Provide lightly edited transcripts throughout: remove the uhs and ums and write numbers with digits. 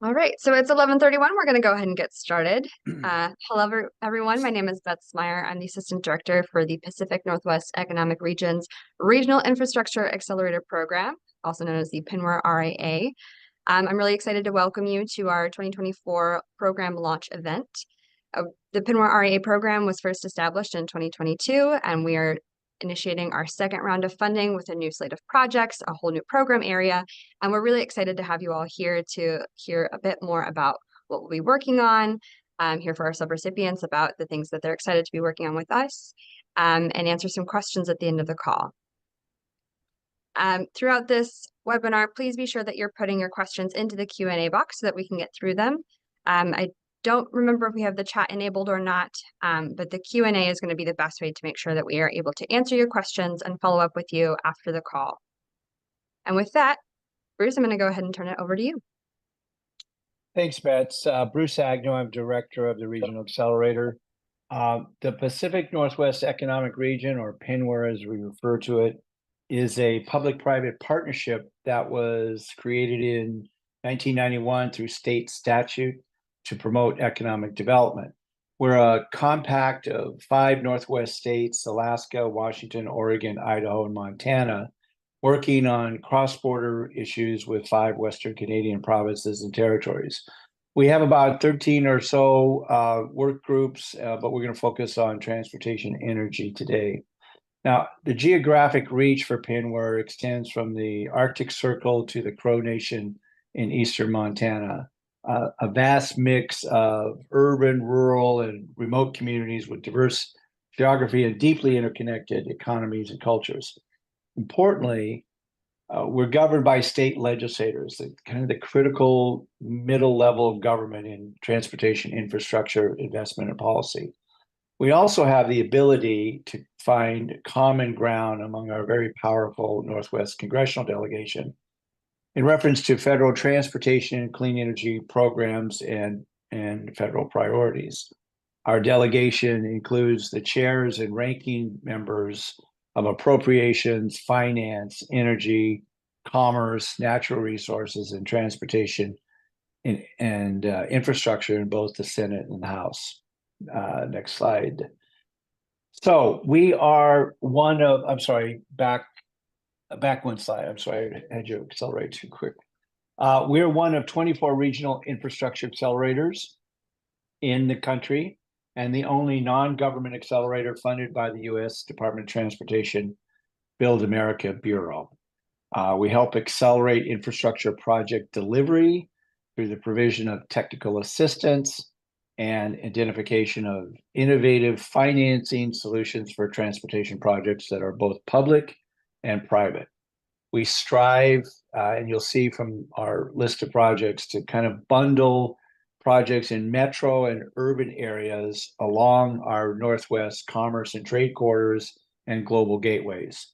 All right, so it's 11:31. We're going to go ahead and get started. Hello, everyone. My name is Beth Smyer. I'm the Assistant Director for the Pacific Northwest Economic Region's Regional Infrastructure Accelerator Program, also known as the PNWER RAA. I'm really excited to welcome you to our 2024 program launch event. The PNWER RAA program was first established in 2022, and we are initiating our second round of funding with a new slate of projects, a whole new program area, and we're really excited to have you all here to hear a bit more about what we'll be working on, hear for our subrecipients about the things that they're excited to be working on with us, and answer some questions at the end of the call. Throughout this webinar, please be sure that you're putting your questions into the Q&A box so that we can get through them. I don't remember if we have the chat enabled or not, but the Q&A is going to be the best way to make sure that we are able to answer your questions and follow up with you after the call. And with that, Bruce, I'm going to go ahead and turn it over to you. Thanks, Beth. Bruce Agnew, I'm Director of the Regional Accelerator. The Pacific Northwest Economic Region, or PNWER as we refer to it, is a public-private partnership that was created in 1991 through state statute to promote economic development. We're a compact of 5 Northwest states, Alaska, Washington, Oregon, Idaho, and Montana, working on cross-border issues with 5 Western Canadian provinces and territories. We have about 13 or so work groups, but we're going to focus on transportation energy today. Now, the geographic reach for PNWER extends from the Arctic Circle to the Crow Nation in eastern Montana, a vast mix of urban, rural, and remote communities with diverse geography and deeply interconnected economies and cultures. Importantly, we're governed by state legislators, kind of the critical middle level of government in transportation infrastructure, investment, and policy. We also have the ability to find common ground among our very powerful Northwest congressional delegation in reference to federal transportation, clean energy programs, and federal priorities. Our delegation includes the chairs and ranking members of appropriations, finance, energy, commerce, natural resources, and transportation and infrastructure in both the Senate and the House. Next slide. So we are one of, back one slide. I'm sorry, I had you accelerate too quick. We're one of 24 regional infrastructure accelerators in the country, and the only non-government accelerator funded by the U.S. Department of Transportation Build America Bureau. We help accelerate infrastructure project delivery through the provision of technical assistance and identification of innovative financing solutions for transportation projects that are both public and private. We strive, and you'll see from our list of projects, to kind of bundle projects in metro and urban areas along our Northwest commerce and trade corridors and global gateways.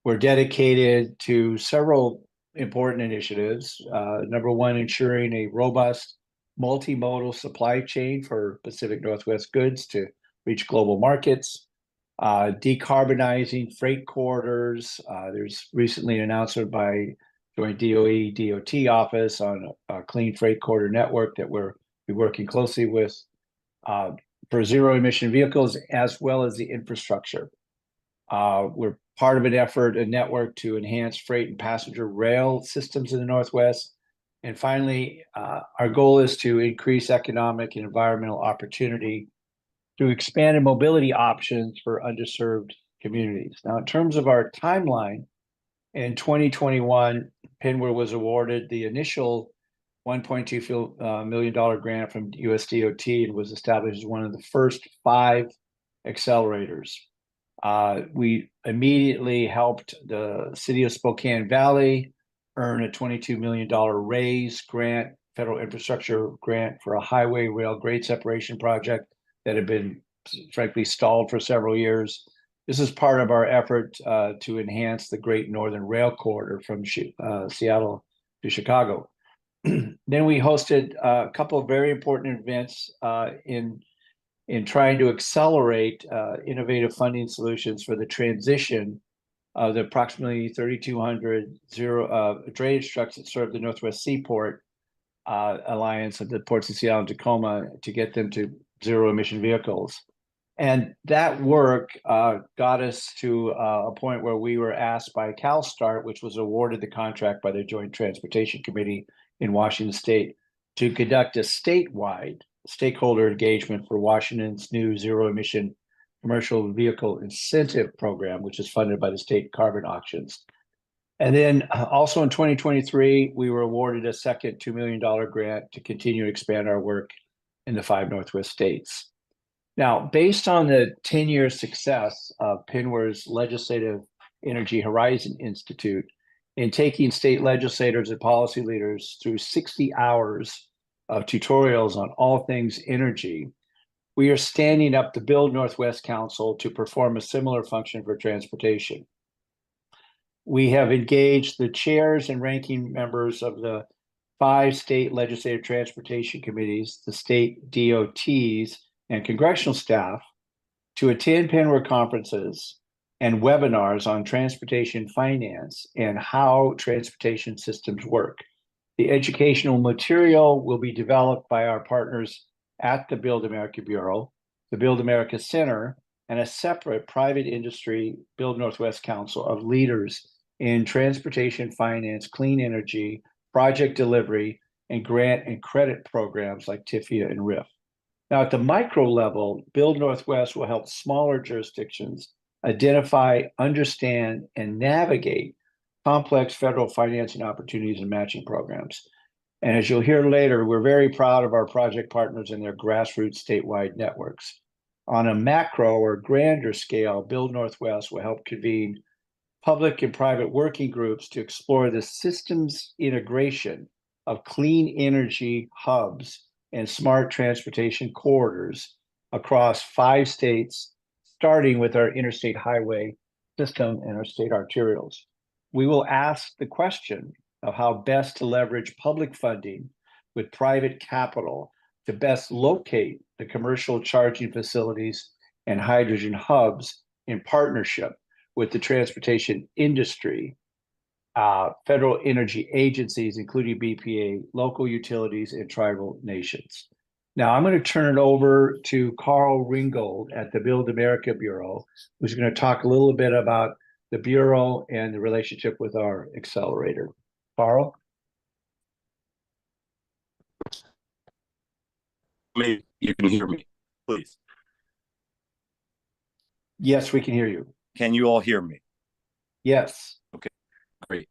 We're dedicated to several important initiatives. Number one, ensuring a robust multimodal supply chain for Pacific Northwest goods to reach global markets, decarbonizing freight corridors. There's recently an announcement by Joint DOE-DOT office on a clean freight corridor network that we're working closely with for zero emission vehicles, as well as the infrastructure. We're part of an effort, a network to enhance freight and passenger rail systems in the Northwest. And finally, our goal is to increase economic and environmental opportunity through expanded mobility options for underserved communities. Now, in terms of our timeline, in 2021, PNWER was awarded the initial $1.2 million grant from USDOT and was established as one of the first 5 accelerators. We immediately helped the city of Spokane Valley earn a $22 million RAISE grant, federal infrastructure grant, for a highway rail grade separation project that had been, frankly, stalled for several years. This is part of our effort to enhance the Great Northern Rail Corridor from Seattle to Chicago. Then we hosted a couple of very important events in trying to accelerate innovative funding solutions for the transition of the approximately 3,200 drainage trucks that serve the Northwest Seaport alliance of the ports of Seattle and Tacoma to get them to zero emission vehicles. And that work got us to a point where we were asked by CalSTART, which was awarded the contract by the Joint Transportation Committee in Washington State, to conduct a statewide stakeholder engagement for Washington's new zero emission commercial vehicle incentive program, which is funded by the state carbon auctions. And then also in 2023, we were awarded a second $2 million grant to continue to expand our work in the 5 Northwest states. Now, based on the 10-year success of PNWER's Legislative Energy Horizon Institute in taking state legislators and policy leaders through 60 hours of tutorials on all things energy, we are standing up the Build Northwest Council to perform a similar function for transportation. We have engaged the chairs and ranking members of the 5 state legislative transportation committees, the state DOTs, and congressional staff to attend PNWER conferences and webinars on transportation finance and how transportation systems work. The educational material will be developed by our partners at the Build America Bureau, the Build America Center, and a separate private industry Build Northwest Council of leaders in transportation finance, clean energy, project delivery, and grant and credit programs like TIFIA and RIF. Now, at the micro level, Build Northwest will help smaller jurisdictions identify, understand, and navigate complex federal financing opportunities and matching programs. And as you'll hear later, we're very proud of our project partners and their grassroots statewide networks. On a macro or grander scale, Build Northwest will help convene public and private working groups to explore the systems integration of clean energy hubs and smart transportation corridors across 5 states, starting with our interstate highway system and our state arterials. We will ask the question of how best to leverage public funding with private capital to best locate the commercial charging facilities and hydrogen hubs in partnership with the transportation industry, federal energy agencies, including BPA, local utilities, and tribal nations. Now, I'm going to turn it over to Carl Ringgold at the Build America Bureau, who's going to talk a little bit about the Bureau and the relationship with our accelerator. Carl? Maybe you can hear me, please. Yes, we can hear you. Can you all hear me? Yes. Okay, great.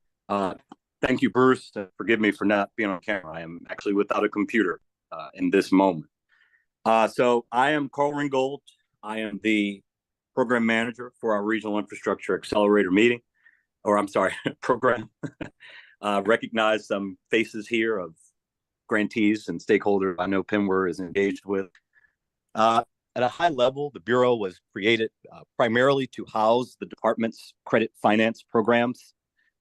Thank you, Bruce. Forgive me for not being on camera. I am actually without a computer in this moment. So I am Carl Ringgold. I am the program manager for our Regional Infrastructure Accelerator meeting, or I'm sorry, program. Recognize some faces here of grantees and stakeholders I know PNWER is engaged with. At a high level, the Bureau was created primarily to house the department's credit finance programs,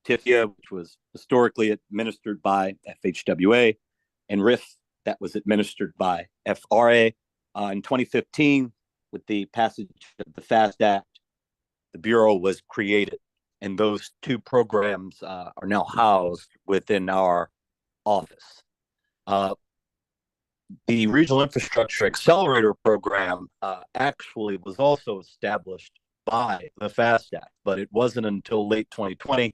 TIFIA, which was historically administered by FHWA, and RIF, that was administered by FRA. In 2015, with the passage of the FAST Act, the Bureau was created, and those 2 programs are now housed within our office. The Regional Infrastructure Accelerator program actually was also established by the FAST Act, but it wasn't until late 2020,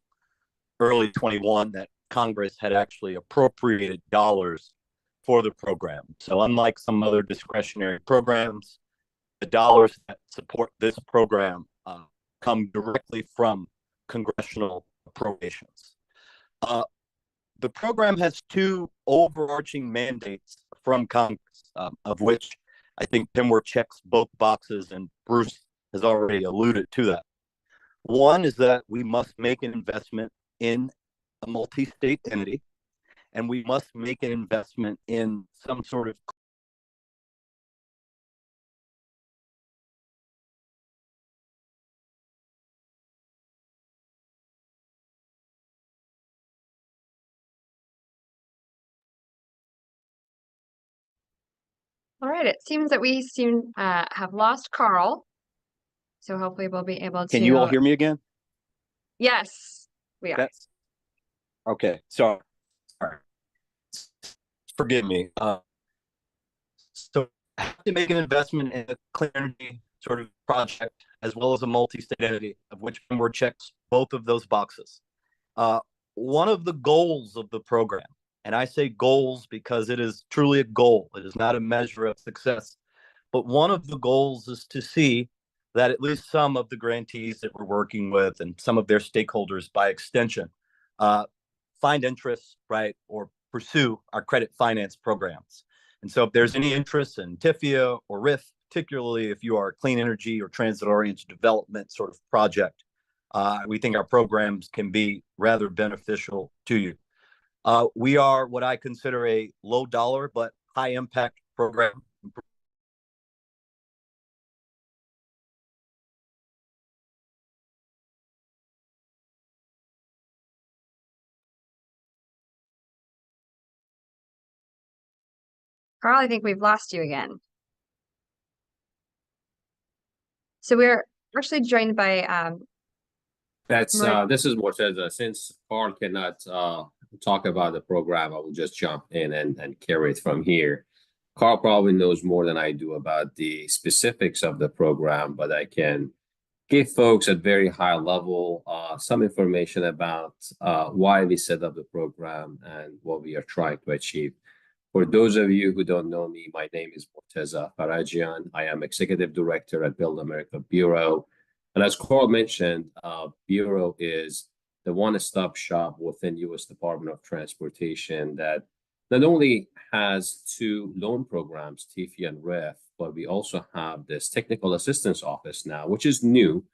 early 21 that Congress had actually appropriated dollars for the program. So unlike some other discretionary programs, the dollars that support this program come directly from congressional appropriations. The program has 2 overarching mandates from Congress, of which I think PNWER checks both boxes, and Bruce has already alluded to that. One is that we must make an investment in a multi-state entity, and we must make an investment in some sort of All right, it seems that we soon have lost Carl. So hopefully we'll be able to. Can you all hear me again? Yes, we are. Okay. Sorry. forgive me. So I have to make an investment in a clean energy sort of project as well as a multi-state entity, of which PNWER checks both of those boxes. One of the goals of the program, and I say goals because it is truly a goal, it is not a measure of success, but one of the goals is to see that at least some of the grantees that we're working with and some of their stakeholders by extension find interest, right, or pursue our credit finance programs. And so if there's any interest in TIFIA or RIF, particularly if you are a clean energy or transit-oriented development sort of project, we think our programs can be rather beneficial to you. We are what I consider a low dollar but high impact program. Carl, I think we've lost you again. So we're actually joined by This is Morteza. Since Carl cannot talk about the program, I will just jump in and carry it from here. Carl probably knows more than I do about the specifics of the program, but I can give folks at very high level some information about why we set up the program and what we are trying to achieve. For those of you who don't know me, my name is Morteza Farajian. I am Executive Director at Build America Bureau. And as Carl mentioned, Bureau is the one-stop shop within U.S. Department of Transportation that not only has two loan programs, TIFIA and RIF, but we also have this Technical Assistance Office now, which is new.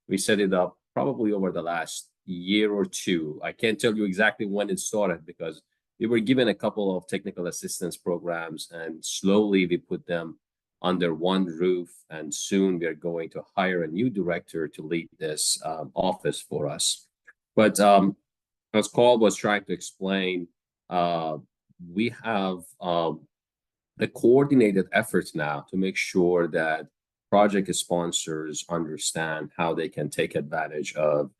We set it up probably over the last year or two. I can't tell you exactly when it started because we were given a couple of technical assistance programs and slowly we put them under one roof, and soon we are going to hire a new director to lead this office for us. But as Carl was trying to explain, we have the coordinated efforts now to make sure that project sponsors understand how they can take advantage of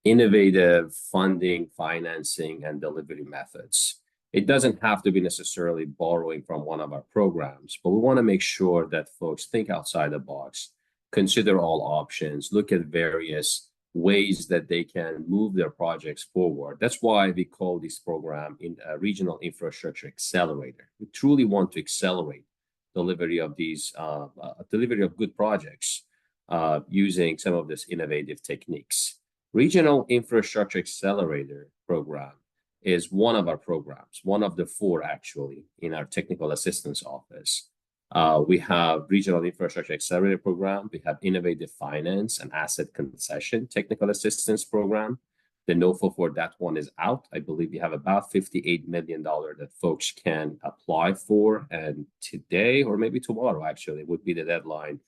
innovative funding, financing, and delivery methods. It doesn't have to be necessarily borrowing from one of our programs, but we want to make sure that folks think outside the box, consider all options, look at various ways that they can move their projects forward. That's why we call this program in a Regional Infrastructure Accelerator. We truly want to accelerate delivery of these delivery of good projects using some of these innovative techniques. Regional Infrastructure Accelerator program is one of our programs, one of the four actually in our Technical Assistance Office. We have Regional Infrastructure Accelerator program. We have Innovative Finance and Asset Concession Technical Assistance program. The NOFO for that one is out. I believe we have about $58 million that folks can apply for. And today, or maybe tomorrow actually, would be the deadline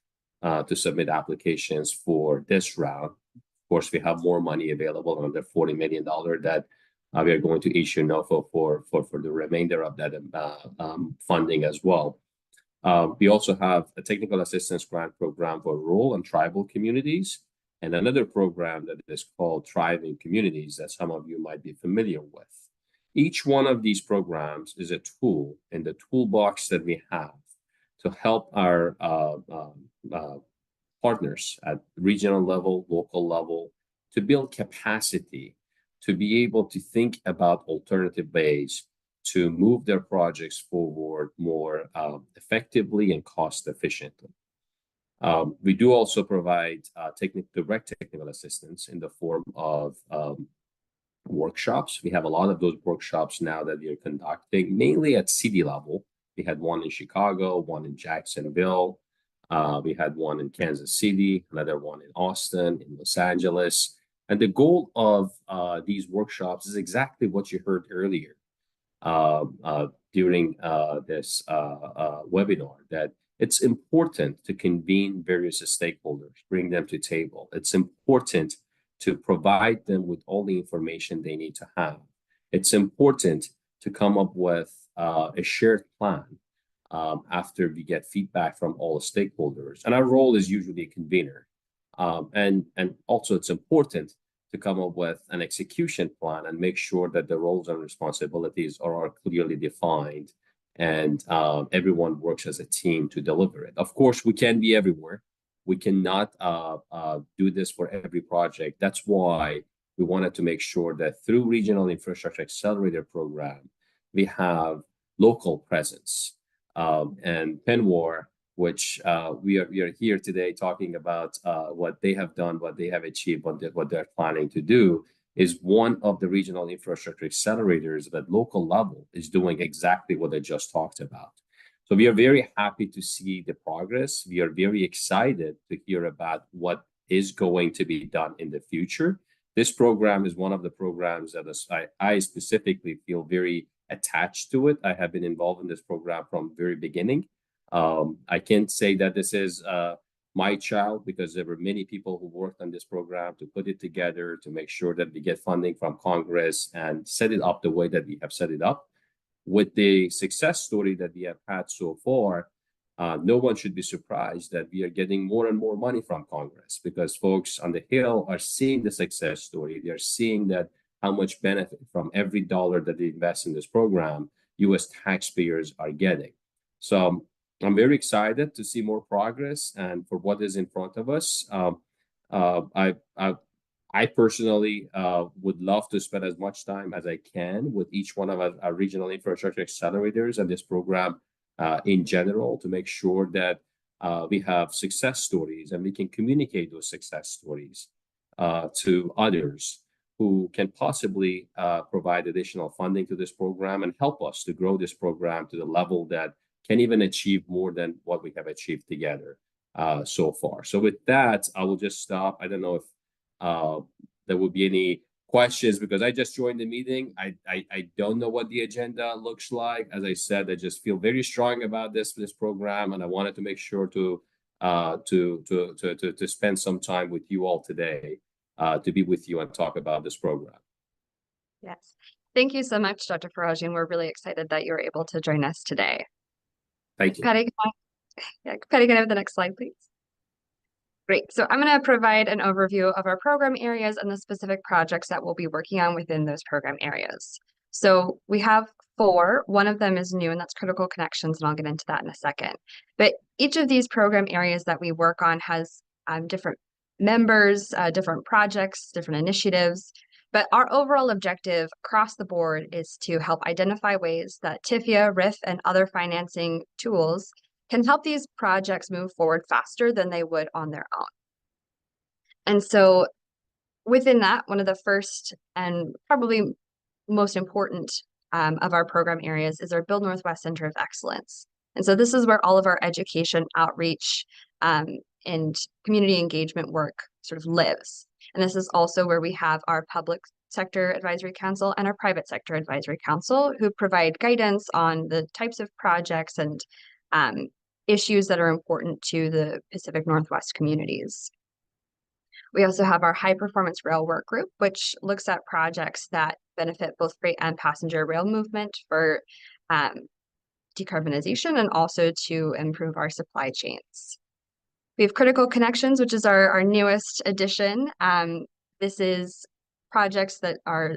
to submit applications for this round. Of course, we have more money available, under $40 million that we are going to issue NOFO for the remainder of that funding as well. We also have a technical assistance grant program for rural and tribal communities, and another program that is called Thriving Communities that some of you might be familiar with. Each one of these programs is a tool in the toolbox that we have to help our partners at regional level, local level, to build capacity, to be able to think about alternative ways to move their projects forward more effectively and cost efficiently. We do also provide direct technical assistance in the form of workshops. We have a lot of those workshops now that we are conducting, mainly at city level. We had one in Chicago, one in Jacksonville. We had one in Kansas City, another one in Austin, in Los Angeles. And the goal of these workshops is exactly what you heard earlier during this webinar, that it's important to convene various stakeholders, bring them to table. It's important to provide them with all the information they need to have. It's important to come up with a shared plan after we get feedback from all the stakeholders. And our role is usually a convener. And also it's important to come up with an execution plan and make sure that the roles and responsibilities are clearly defined and everyone works as a team to deliver it. Of course, we can't be everywhere. We cannot do this for every project. That's why we wanted to make sure that through Regional Infrastructure Accelerator Program, we have local presence. And PNWER, which we are here today talking about what they have done, what they have achieved, what they're planning to do, is one of the regional infrastructure accelerators that local level is doing exactly what I just talked about. So we are very happy to see the progress. We are very excited to hear about what is going to be done in the future. This program is one of the programs that I specifically feel very attached to it. I have been involved in this program from the very beginning. I can't say that this is my child, because there were many people who worked on this program to put it together, to make sure that we get funding from Congress and set it up the way that we have set it up. With the success story that we have had so far, no one should be surprised that we are getting more and more money from Congress, because folks on the Hill are seeing the success story. They're seeing that how much benefit from every dollar that they invest in this program, U.S. taxpayers are getting. So I'm very excited to see more progress and for what is in front of us. I personally would love to spend as much time as I can with each one of our regional infrastructure accelerators and this program in general, to make sure that we have success stories and we can communicate those success stories to others who can possibly provide additional funding to this program and help us to grow this program to the level that can even achieve more than what we have achieved together so far. So with that, I will just stop. I don't know if there will be any questions, because I just joined the meeting. I don't know what the agenda looks like. As I said, I just feel very strong about this program, and I wanted to make sure to spend some time with you all today, to be with you and talk about this program. Yes. Thank you so much, Dr. Farajian. We're really excited that you're able to join us today. Thank you. Patty, Patty, can I have the next slide, please? Great. So I'm going to provide an overview of our program areas and the specific projects that we'll be working on within those program areas. So we have 4. One of them is new, and that's critical connections, and I'll get into that in a second. But each of these program areas that we work on has different members, different projects, different initiatives. But our overall objective across the board is to help identify ways that TIFIA, RIF, and other financing tools can help these projects move forward faster than they would on their own. And so within that, one of the first and probably most important of our program areas is our Build Northwest Center of Excellence. And so this is where all of our education, outreach, and community engagement work sort of lives. And this is also where we have our Public Sector Advisory Council and our Private Sector Advisory Council, who provide guidance on the types of projects and issues that are important to the Pacific Northwest communities. We also have our High Performance Rail Work Group, which looks at projects that benefit both freight and passenger rail movement for decarbonization and also to improve our supply chains. We have Critical Connections, which is our newest addition. This is projects that are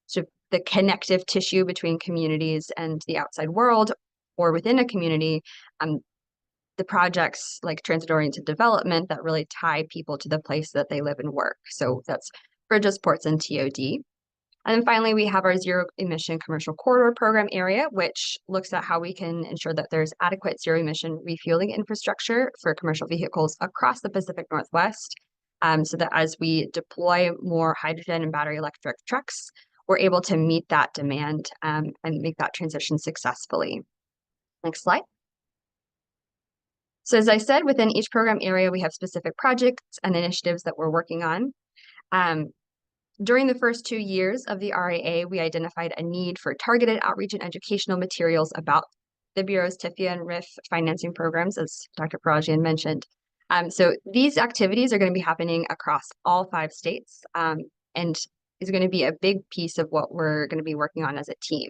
sort of the connective tissue between communities and the outside world, or within a community, the projects like transit-oriented development that really tie people to the place that they live and work. So that's bridges, ports, and TOD. And then finally, we have our Zero Emission Commercial Corridor Program area, which looks at how we can ensure that there's adequate zero emission refueling infrastructure for commercial vehicles across the Pacific Northwest, so that as we deploy more hydrogen and battery electric trucks, we're able to meet that demand and make that transition successfully. Next slide. So as I said, within each program area, we have specific projects and initiatives that we're working on. During the first 2 years of the RAA, we identified a need for targeted outreach and educational materials about the Bureau's TIFIA and RIF financing programs, as Dr. Farajian mentioned. So these activities are going to be happening across all 5 states, and is going to be a big piece of what we're going to be working on as a team.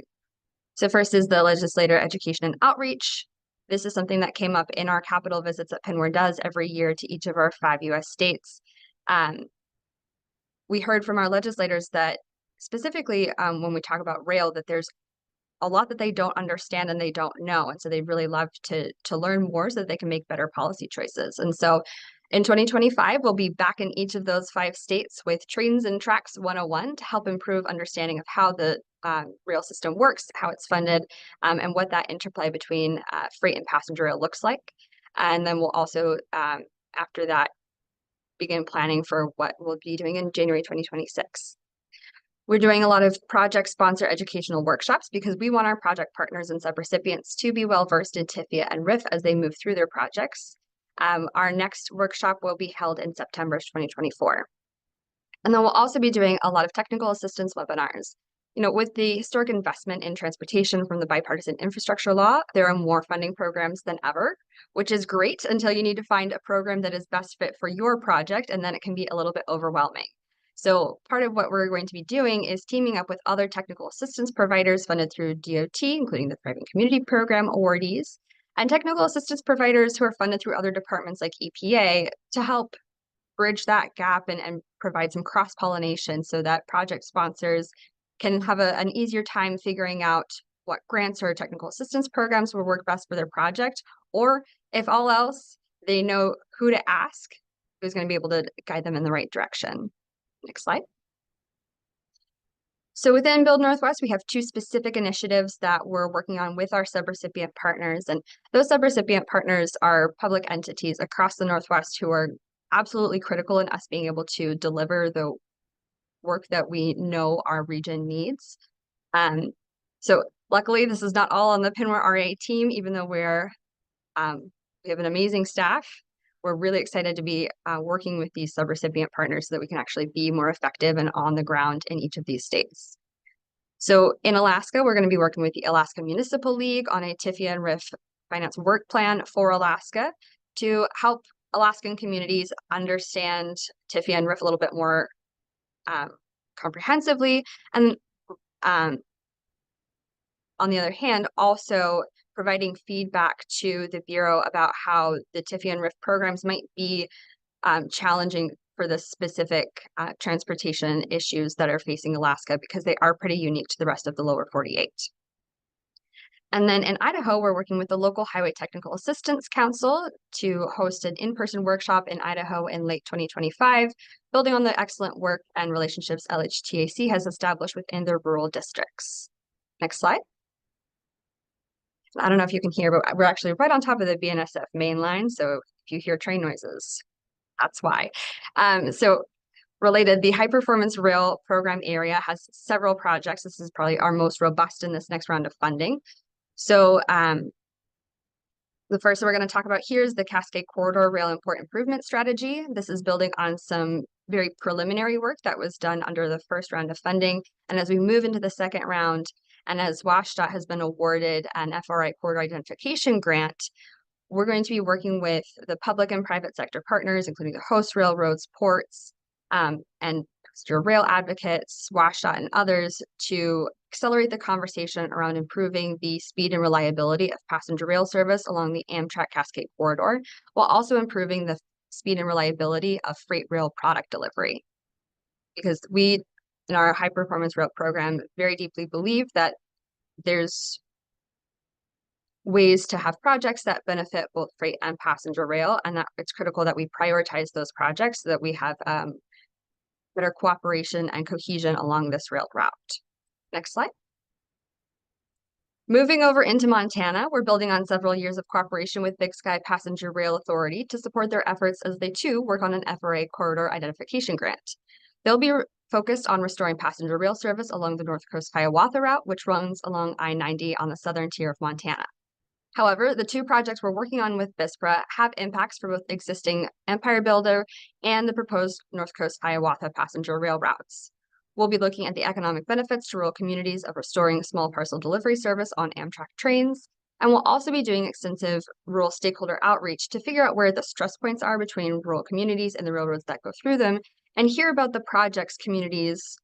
So first is the legislator education and outreach. This is something that came up in our capital visits that PNWER does every year to each of our 5 U.S. states. We heard from our legislators that specifically when we talk about rail, that there's a lot that they don't understand and they don't know. And so they really love to learn more so that they can make better policy choices. And so in 2025, we'll be back in each of those 5 states with Trains and Tracks 101 to help improve understanding of how the rail system works, how it's funded, and what that interplay between freight and passenger rail looks like. And then we'll also, after that, begin planning for what we'll be doing in January 2026. We're doing a lot of project sponsor educational workshops because we want our project partners and subrecipients to be well versed in TIFIA and RIF as they move through their projects. Our next workshop will be held in September 2024. And then we'll also be doing a lot of technical assistance webinars. You know, with the historic investment in transportation from the bipartisan infrastructure law, there are more funding programs than ever, which is great until you need to find a program that is best fit for your project, and then it can be a little bit overwhelming. So part of what we're going to be doing is teaming up with other technical assistance providers funded through DOT, including the Thriving Community Program awardees, and technical assistance providers who are funded through other departments like EPA to help bridge that gap and provide some cross-pollination so that project sponsors can have an easier time figuring out what grants or technical assistance programs will work best for their project, or if all else, they know who to ask, who's going to be able to guide them in the right direction. Next slide. So within Build Northwest, we have 2 specific initiatives that we're working on with our subrecipient partners. And those subrecipient partners are public entities across the Northwest who are absolutely critical in us being able to deliver the work that we know our region needs. So luckily, this is not all on the PNWER RA team, even though we have an amazing staff. We're really excited to be working with these subrecipient partners so that we can actually be more effective and on the ground in each of these states. So in Alaska, we're going to be working with the Alaska Municipal League on a TIFIA and RIF finance work plan for Alaska to help Alaskan communities understand TIFIA and RIF a little bit more comprehensively. And on the other hand, also providing feedback to the Bureau about how the TIFIA and RIF programs might be challenging for the specific transportation issues that are facing Alaska, because they are pretty unique to the rest of the lower 48. And then in Idaho, we're working with the local Highway Technical Assistance Council to host an in-person workshop in Idaho in late 2025, building on the excellent work and relationships LHTAC has established within their rural districts. Next slide. I don't know if you can hear, but we're actually right on top of the BNSF main line. So if you hear train noises, that's why. So related, the High Performance Rail Program area has several projects. This is probably our most robust in this next round of funding. So the first we're going to talk about here is the Cascade Corridor Rail Import Improvement Strategy. This is building on some very preliminary work that was done under the first round of funding. And as we move into the second round, and as WashDOT has been awarded an FRI corridor identification grant, we're going to be working with the public and private sector partners, including the host railroads, ports, and passenger rail advocates, WashDOT, and others to accelerate the conversation around improving the speed and reliability of passenger rail service along the Amtrak Cascade Corridor, while also improving the speed and reliability of freight rail product delivery. Because we, in our high performance rail program, very deeply believe that there's ways to have projects that benefit both freight and passenger rail, and that it's critical that we prioritize those projects so that we have better cooperation and cohesion along this rail route. Next slide. Moving over into Montana, we're building on several years of cooperation with Big Sky Passenger Rail Authority to support their efforts as they too work on an FRA corridor identification grant. They'll be focused on restoring passenger rail service along the North Coast Hiawatha route, which runs along I-90 on the southern tier of Montana. However, the 2 projects we're working on with BISPRA have impacts for both existing Empire Builder and the proposed North Coast Hiawatha passenger rail routes. We'll be looking at the economic benefits to rural communities of restoring small parcel delivery service on Amtrak trains, and we'll also be doing extensive rural stakeholder outreach to figure out where the stress points are between rural communities and the railroads that go through them, and hear about the projects communities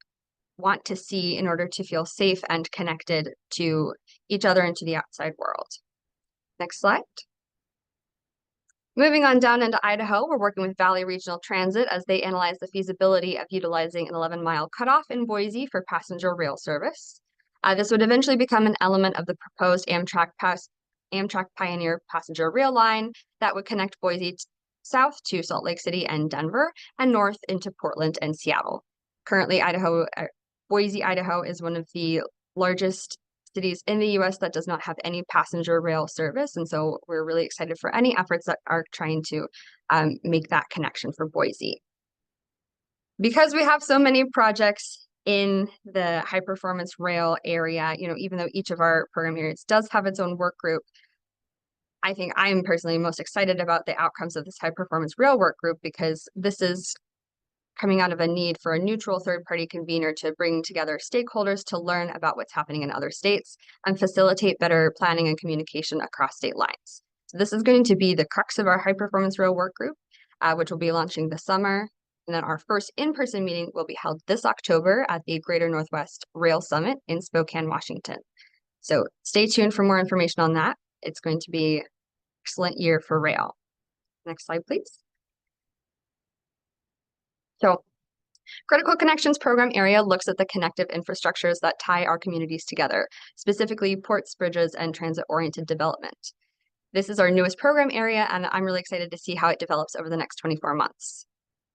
want to see in order to feel safe and connected to each other and to the outside world. Next slide. Moving on down into Idaho, we're working with Valley Regional Transit as they analyze the feasibility of utilizing an 11-mile cutoff in Boise for passenger rail service. This would eventually become an element of the proposed Amtrak Pioneer passenger rail line that would connect Boise south to Salt Lake City and Denver, and north into Portland and Seattle. Currently, Boise, Idaho is one of the largest cities in the US that does not have any passenger rail service. And so we're really excited for any efforts that are trying to make that connection for Boise. Because we have so many projects in the high performance rail area, even though each of our program areas does have its own work group, I think I'm personally most excited about the outcomes of this high performance rail work group, because this is coming out of a need for a neutral third-party convener to bring together stakeholders to learn about what's happening in other states and facilitate better planning and communication across state lines. So this is going to be the crux of our high-performance rail work group, which will be launching this summer. And then our first in-person meeting will be held this October at the Greater Northwest Rail Summit in Spokane, Washington. So stay tuned for more information on that. It's going to be an excellent year for rail. Next slide, please. So Critical Connections program area looks at the connective infrastructures that tie our communities together, specifically ports, bridges, and transit-oriented development. This is our newest program area, and I'm really excited to see how it develops over the next 24 months.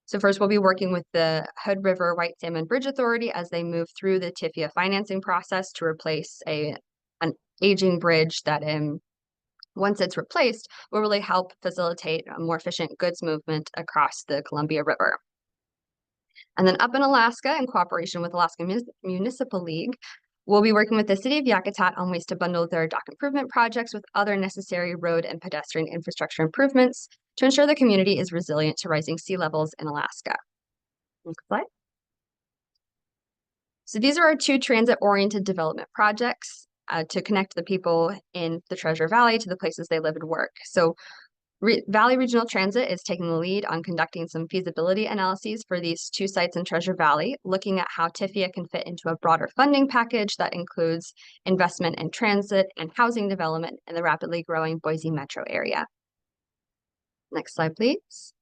So first, we'll be working with the Hood River White Salmon Bridge Authority as they move through the TIFIA financing process to replace an aging bridge that, once it's replaced, will really help facilitate a more efficient goods movement across the Columbia River. And then up in Alaska, in cooperation with Alaska Municipal League, we'll be working with the City of Yakutat on ways to bundle their dock improvement projects with other necessary road and pedestrian infrastructure improvements to ensure the community is resilient to rising sea levels in Alaska. Next slide. So these are our two transit-oriented development projects to connect the people in the Treasure Valley to the places they live and work. So Valley Regional Transit is taking the lead on conducting some feasibility analyses for these two sites in Treasure Valley, looking at how TIFIA can fit into a broader funding package that includes investment in transit and housing development in the rapidly growing Boise metro area. Next slide, please.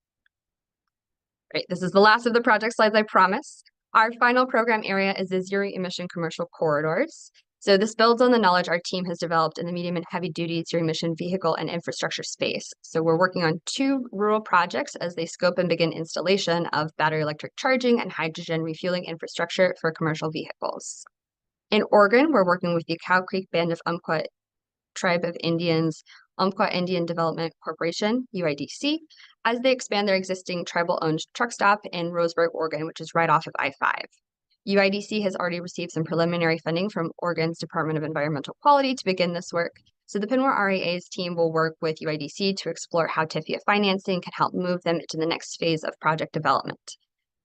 Great, this is the last of the project slides, I promise. Our final program area is the zero emission commercial corridors. So this builds on the knowledge our team has developed in the medium and heavy duty zero emission vehicle and infrastructure space. So we're working on two rural projects as they scope and begin installation of battery electric charging and hydrogen refueling infrastructure for commercial vehicles. In Oregon, we're working with the Cow Creek Band of Umpqua Tribe of Indians, Umpqua Indian Development Corporation, UIDC, as they expand their existing tribal-owned truck stop in Roseburg, Oregon, which is right off of I-5. UIDC has already received some preliminary funding from Oregon's Department of Environmental Quality to begin this work. So the PNWER REA's team will work with UIDC to explore how TIFIA financing can help move them into the next phase of project development.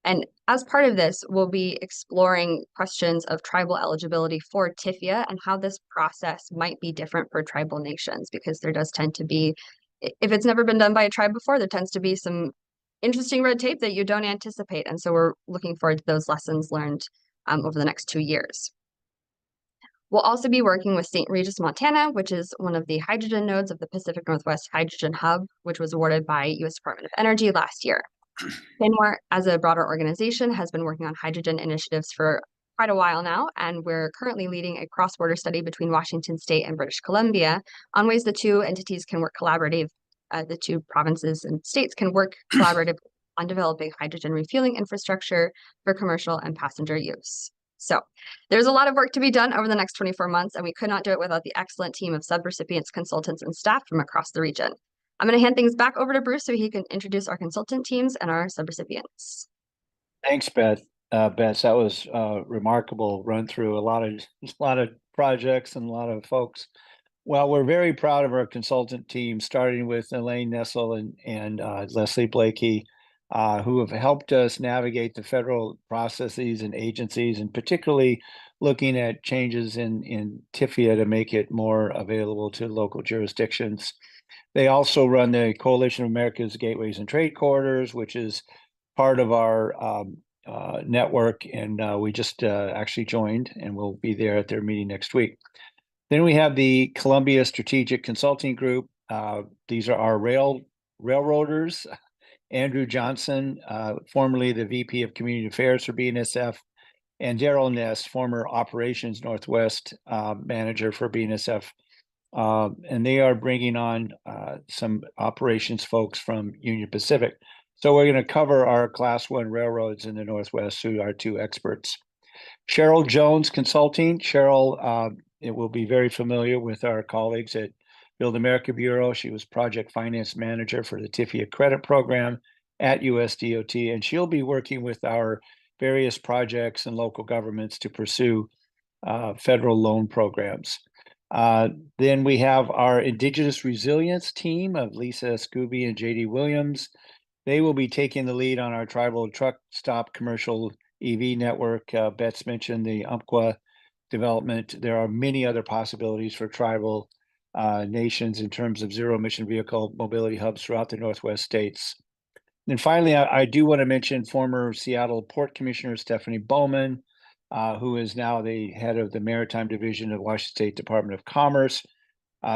And as part of this, we'll be exploring questions of tribal eligibility for TIFIA and how this process might be different for tribal nations, because there does tend to be, if it's never been done by a tribe before, there tends to be some interesting red tape that you don't anticipate. And so we're looking forward to those lessons learned over the next 2 years. We'll also be working with St. Regis, Montana, which is one of the hydrogen nodes of the Pacific Northwest Hydrogen Hub, which was awarded by U.S. Department of Energy last year. PNWER, as a broader organization, has been working on hydrogen initiatives for quite a while now, and we're currently leading a cross-border study between Washington State and British Columbia on ways the two entities can work the two provinces and states can work collaboratively on developing hydrogen refueling infrastructure for commercial and passenger use. So there's a lot of work to be done over the next 24 months, and we could not do it without the excellent team of subrecipients, consultants, and staff from across the region. I'm going to hand things back over to Bruce so he can introduce our consultant teams and our subrecipients. Thanks, Beth. Beth, that was a remarkable run through, a lot of projects and a lot of folks. Well, we're very proud of our consultant team, starting with Elaine Nessel and Leslie Blakey, who have helped us navigate the federal processes and agencies, and particularly looking at changes in TIFIA to make it more available to local jurisdictions. They also run the Coalition of America's Gateways and Trade Corridors, which is part of our network, and we just actually joined, and we'll be there at their meeting next week. Then we have the Columbia Strategic Consulting Group. These are our railroaders. Andrew Johnson, formerly the VP of Community Affairs for BNSF, and Daryl Ness, former Operations Northwest manager for BNSF. And they are bringing on some operations folks from Union Pacific. So we're going to cover our Class 1 railroads in the Northwest through our two experts. Cheryl Jones Consulting. Cheryl, it will be very familiar with our colleagues at Build America Bureau. She was project finance manager for the TIFIA credit program at USDOT, and she'll be working with our various projects and local governments to pursue federal loan programs. Then we have our Indigenous Resilience team of Lisa Scooby and JD Williams. They will be taking the lead on our tribal truck stop commercial EV network. Bet's mentioned the Umpqua development. There are many other possibilities for tribal nations in terms of zero emission vehicle mobility hubs throughout the Northwest states. And finally, I do want to mention former Seattle Port Commissioner Stephanie Bowman, who is now the head of the Maritime Division of Washington State Department of Commerce.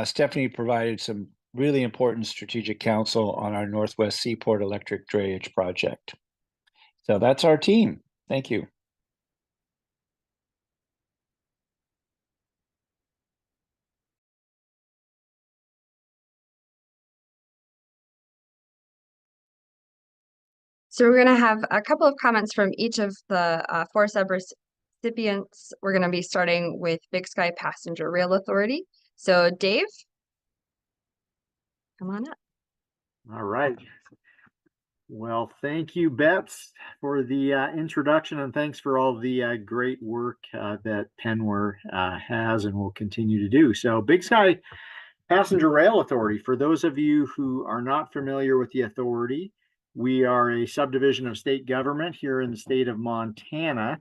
Stephanie provided some really important strategic counsel on our Northwest Seaport Electric Drayage project. So that's our team. Thank you. So we're going to have a couple of comments from each of the four sub-recipients. We're going to be starting with Big Sky Passenger Rail Authority. So Dave, come on up. All right. Well, thank you, Bets, for the introduction, and thanks for all the great work that PNWER has and will continue to do. So Big Sky Passenger Rail Authority, for those of you who are not familiar with the authority, we are a subdivision of state government here in the state of Montana.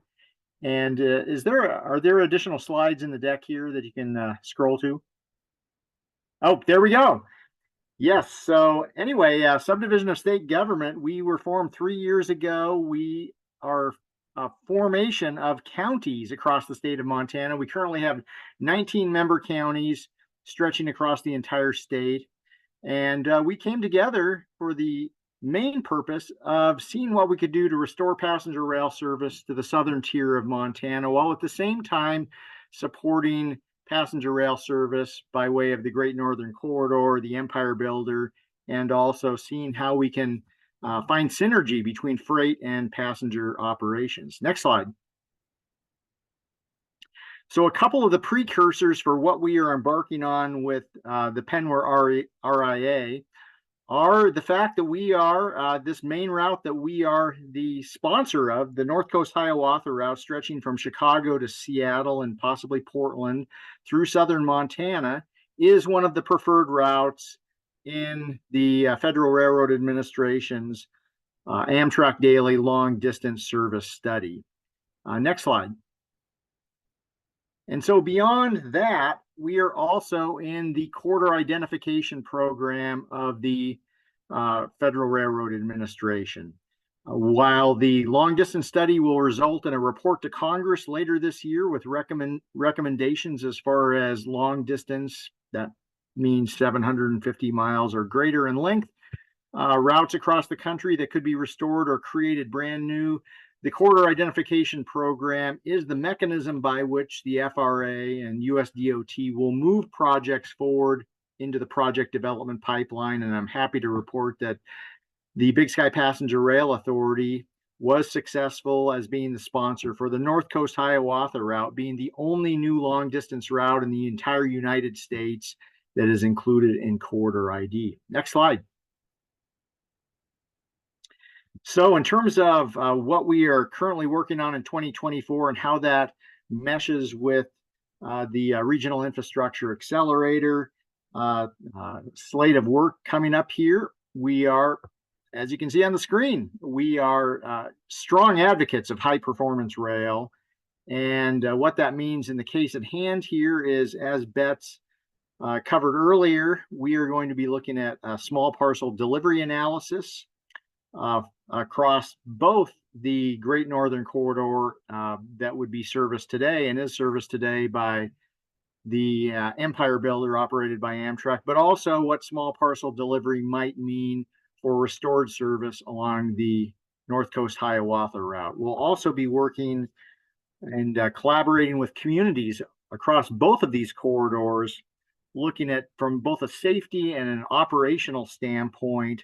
And are there additional slides in the deck here that you can scroll to? Oh, there we go. Yes. So anyway, subdivision of state government, we were formed 3 years ago. We are a formation of counties across the state of Montana. We currently have 19 member counties stretching across the entire state. And we came together for the main purpose of seeing what we could do to restore passenger rail service to the southern tier of Montana, while at the same time supporting passenger rail service by way of the Great Northern Corridor, the Empire Builder, and also seeing how we can find synergy between freight and passenger operations. Next slide. So a couple of the precursors for what we are embarking on with the PNWER RIA are the fact that we are this main route that we are the sponsor of, the North Coast Hiawatha route stretching from Chicago to Seattle and possibly Portland through southern Montana, is one of the preferred routes in the Federal Railroad Administration's Amtrak Daily Long Distance Service Study. Next slide. And so beyond that, we are also in the corridor identification program of the Federal Railroad Administration. While the long distance study will result in a report to Congress later this year with recommendations as far as long distance, that means 750 miles or greater in length, routes across the country that could be restored or created brand new, the corridor identification program is the mechanism by which the FRA and USDOT will move projects forward into the project development pipeline. And I'm happy to report that the Big Sky Passenger Rail Authority was successful as being the sponsor for the North Coast Hiawatha route, being the only new long distance route in the entire United States that is included in corridor ID. Next slide. So in terms of what we are currently working on in 2024 and how that meshes with the Regional Infrastructure Accelerator slate of work coming up here, we are, as you can see on the screen, we are strong advocates of high performance rail. And what that means in the case at hand here is, as Betts covered earlier, we are going to be looking at a small parcel delivery analysis across both the Great Northern Corridor that would be serviced today and is serviced today by the Empire Builder operated by Amtrak, but also what small parcel delivery might mean for restored service along the North Coast Hiawatha route. We'll also be working and collaborating with communities across both of these corridors, looking at from both a safety and an operational standpoint,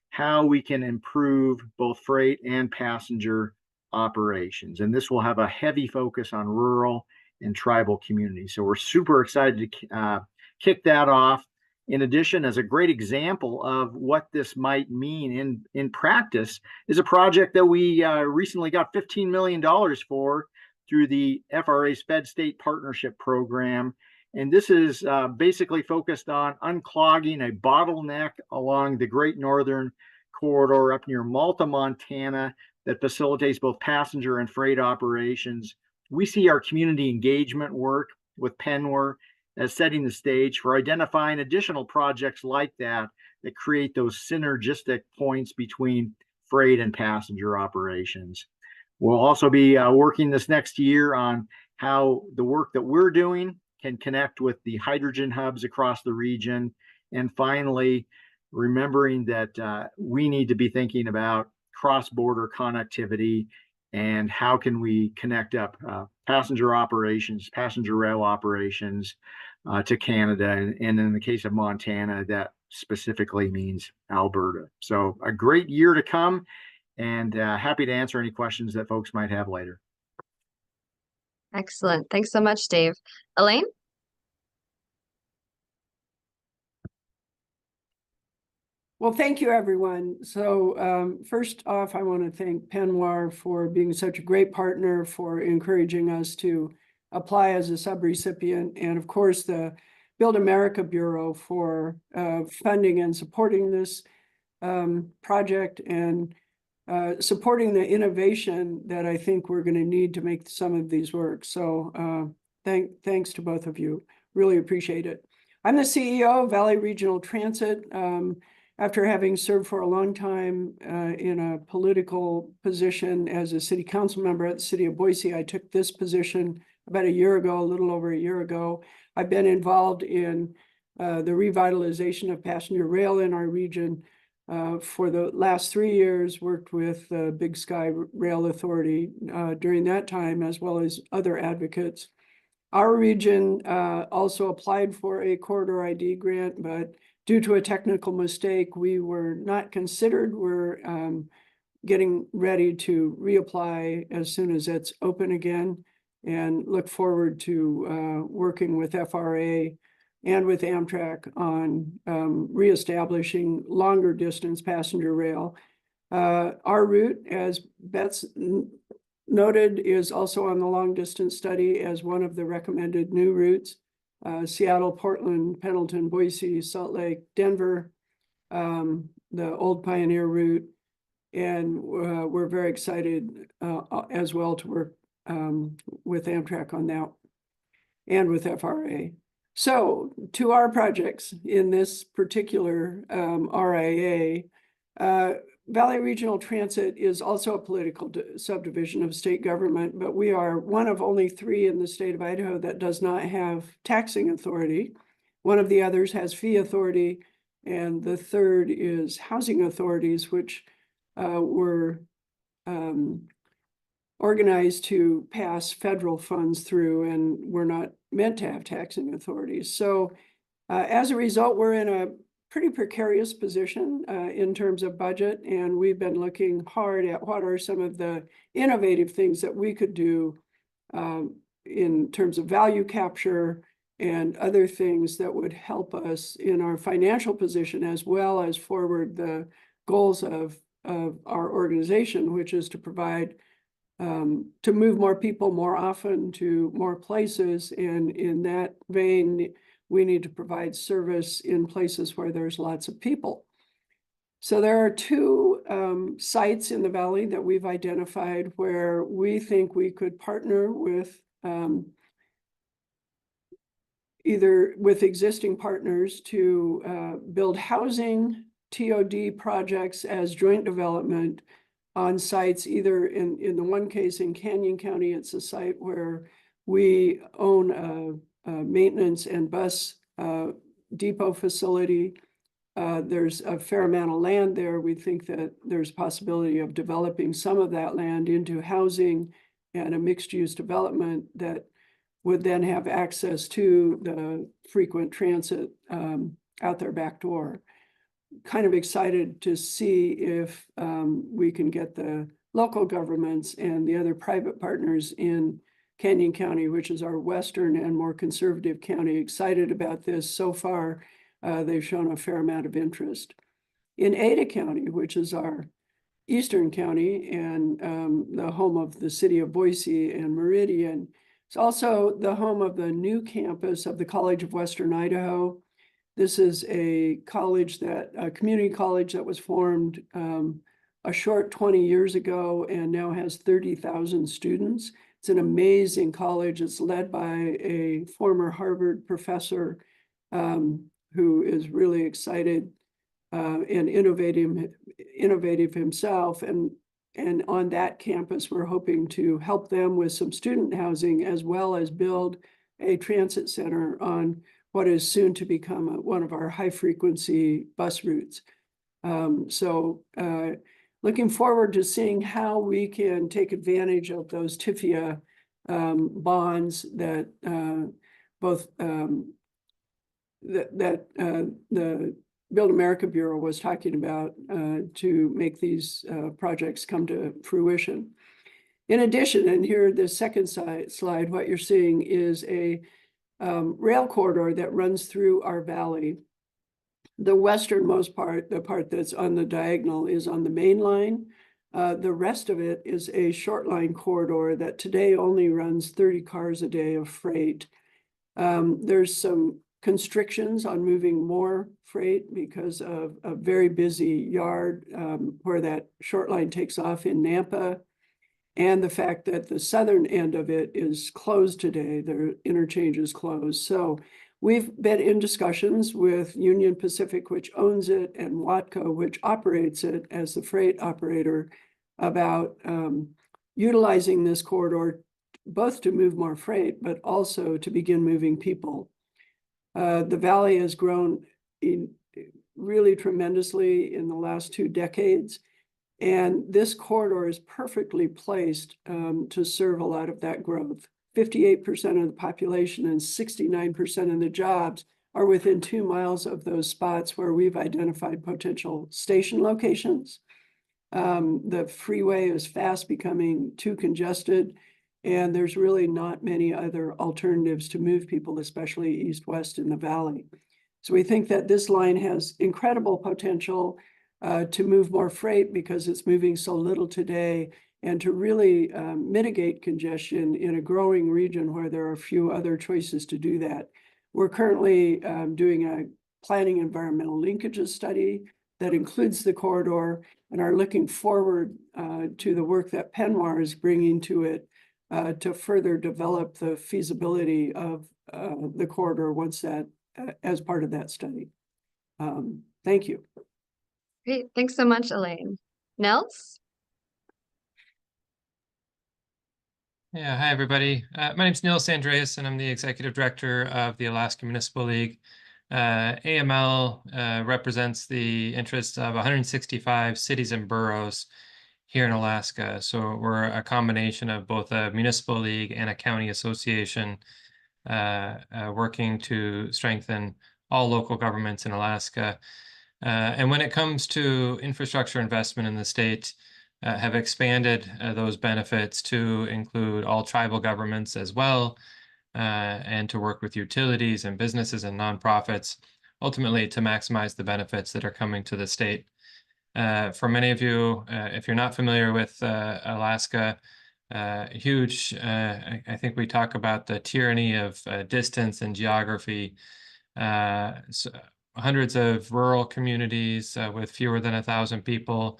how we can improve both freight and passenger operations. And this will have a heavy focus on rural and tribal communities. So we're super excited to kick that off. In addition, as a great example of what this might mean in practice, is a project that we recently got $15 million for through the FRA Sped State Partnership Program. And this is basically focused on unclogging a bottleneck along the Great Northern Corridor up near Malta, Montana, that facilitates both passenger and freight operations. We see our community engagement work with PNWER as setting the stage for identifying additional projects like that that create those synergistic points between freight and passenger operations. We'll also be working this next year on how the work that we're doing can connect with the hydrogen hubs across the region. And finally, remembering that we need to be thinking about cross-border connectivity and how can we connect up passenger operations, passenger rail operations to Canada. And in the case of Montana, that specifically means Alberta. So a great year to come, and happy to answer any questions that folks might have later. Excellent. Thanks so much, Dave. Elaine? Well, thank you, everyone. So first off, I want to thank PNWER for being such a great partner, for encouraging us to apply as a subrecipient, and of course, the Build America Bureau for funding and supporting this project and supporting the innovation that I think we're going to need to make some of these work. So thanks to both of you. Really appreciate it. I'm the CEO of Valley Regional Transit. After having served for a long time in a political position as a city council member at the city of Boise, I took this position about a year ago, a little over a year ago. I've been involved in the revitalization of passenger rail in our region for the last 3 years, worked with the Big Sky Rail Authority during that time, as well as other advocates. Our region also applied for a corridor ID grant, but due to a technical mistake, we were not considered. We're getting ready to reapply as soon as it's open again, and look forward to working with FRA and with Amtrak on reestablishing longer distance passenger rail. Our route, as Beth's noted, is also on the long distance study as one of the recommended new routes. Seattle, Portland, Pendleton, Boise, Salt Lake, Denver, the old Pioneer route. And we're very excited as well to work with Amtrak on that and with FRA. So to our projects in this particular RIA, Valley Regional Transit is also a political subdivision of state government, but we are one of only 3 in the state of Idaho that does not have taxing authority. One of the others has fee authority, and the third is housing authorities, which were organized to pass federal funds through, and we're not meant to have taxing authorities. So as a result, we're in a pretty precarious position in terms of budget, and we've been looking hard at what are some of the innovative things that we could do in terms of value capture and other things that would help us in our financial position, as well as forward the goals of our organization, which is to provide to move more people more often to more places. And in that vein, we need to provide service in places where there's lots of people. So there are 2 sites in the valley that we've identified where we think we could partner with either with existing partners to build housing, TOD projects as joint development on sites, either in the one case in Canyon County, it's a site where we own a maintenance and bus depot facility. There's a fair amount of land there. We think that there's a possibility of developing some of that land into housing and a mixed-use development that would then have access to the frequent transit out their back door. Kind of excited to see if we can get the local governments and the other private partners in Canyon County, which is our western and more conservative county, excited about this. So far, they've shown a fair amount of interest. In Ada County, which is our eastern county and the home of the city of Boise and Meridian, it's also the home of the new campus of the College of Western Idaho. This is a college a community college that was formed a short 20 years ago and now has 30,000 students. It's an amazing college. It's led by a former Harvard professor who is really excited and innovative himself. And on that campus, we're hoping to help them with some student housing as well as build a transit center on what is soon to become one of our high-frequency bus routes. Looking forward to seeing how we can take advantage of those TIFIA bonds that the Build America Bureau was talking about to make these projects come to fruition. In addition, and here the second slide, what you're seeing is a rail corridor that runs through our valley. The westernmost part, the part that's on the diagonal, is on the main line. The rest of it is a short line corridor that today only runs 30 cars a day of freight. There's some constrictions on moving more freight because of a very busy yard where that short line takes off in Nampa, and the fact that the southern end of it is closed today. The interchange is closed. So we've been in discussions with Union Pacific, which owns it, and Watco, which operates it as the freight operator, about utilizing this corridor both to move more freight, but also to begin moving people. The valley has grown really tremendously in the last 2 decades, and this corridor is perfectly placed to serve a lot of that growth. 58% of the population and 69% of the jobs are within 2 miles of those spots where we've identified potential station locations. The freeway is fast becoming too congested, and there's really not many other alternatives to move people, especially east-west in the valley. So we think that this line has incredible potential to move more freight because it's moving so little today, and to really mitigate congestion in a growing region where there are few other choices to do that. We're currently doing a planning environmental linkages study that includes the corridor, and are looking forward to the work that PNWER is bringing to it to further develop the feasibility of the corridor once that, as part of that study. Thank you. Great. Thanks so much, Elaine. Nels? Yeah, hi everybody. My name's Nils Andreas, and I'm the Executive Director of the Alaska Municipal League. AML represents the interests of 165 cities and boroughs here in Alaska. So we're a combination of both a municipal league and a county association working to strengthen all local governments in Alaska. And when it comes to infrastructure investment in the state, have expanded those benefits to include all tribal governments as well, and to work with utilities and businesses and nonprofits, ultimately to maximize the benefits that are coming to the state. For many of you, if you're not familiar with Alaska, huge, I think we talk about the tyranny of distance and geography. So hundreds of rural communities with fewer than 1,000 people,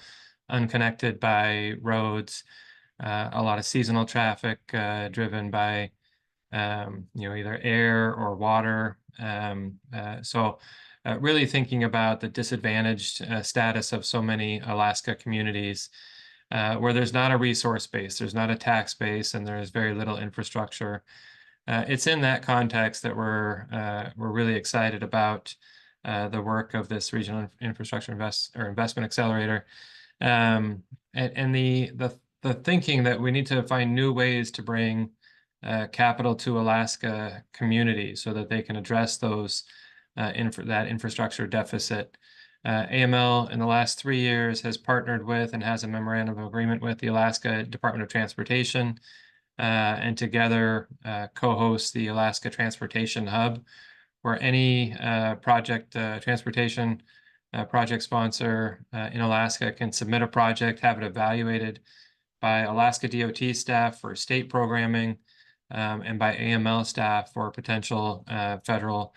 unconnected by roads, a lot of seasonal traffic driven by either air or water. So really thinking about the disadvantaged status of so many Alaska communities where there's not a resource base, there's not a tax base, and there's very little infrastructure. It's in that context that we're really excited about the work of this Regional Infrastructure Investment Accelerator. And the the thinking that we need to find new ways to bring capital to Alaska communities so that they can address those that infrastructure deficit. AML in the last 3 years has partnered with and has a memorandum of agreement with the Alaska Department of Transportation, and together co-host the Alaska Transportation Hub, where any transportation project sponsor in Alaska can submit a project, have it evaluated by Alaska DOT staff for state programming, and by AML staff for potential federal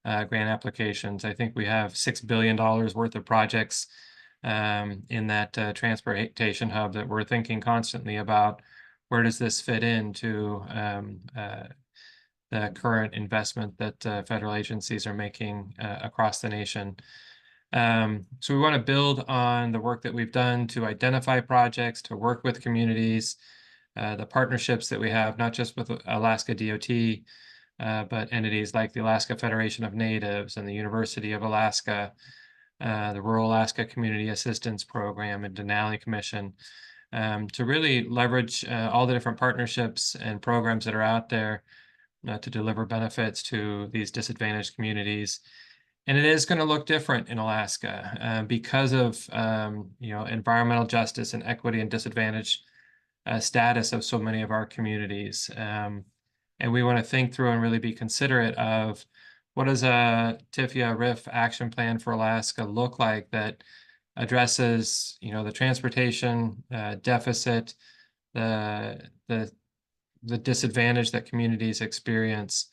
grant applications. I think we have $6 billion worth of projects in that transportation hub that we're thinking constantly about where does this fit into the current investment that federal agencies are making across the nation. So we want to build on the work that we've done to identify projects, to work with communities, the partnerships that we have, not just with Alaska DOT, but entities like the Alaska Federation of Natives and the University of Alaska, the Rural Alaska Community Assistance Program and Denali Commission, to really leverage all the different partnerships and programs that are out there to deliver benefits to these disadvantaged communities. And it is going to look different in Alaska because of environmental justice and equity and disadvantage status of so many of our communities. And we want to think through and really be considerate of what does a TIFIA RIF action plan for Alaska look like that addresses, the transportation deficit, the disadvantage that communities experience,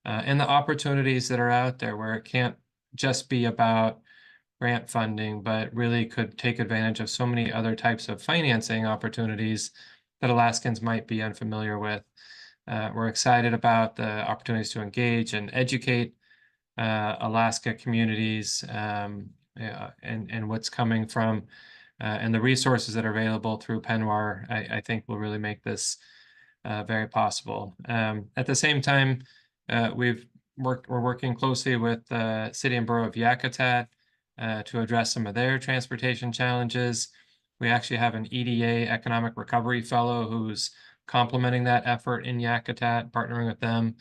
and the opportunities that are out there where it can't just be about grant funding, but really could take advantage of so many other types of financing opportunities that Alaskans might be unfamiliar with. We're excited about the opportunities to engage and educate Alaska communities and what's coming from and the resources that are available through PNWER, I think will really make this very possible. At the same time, we're working closely with the City and Borough of Yakutat to address some of their transportation challenges. We actually have an EDA Economic Recovery Fellow who's complementing that effort in Yakutat, partnering with them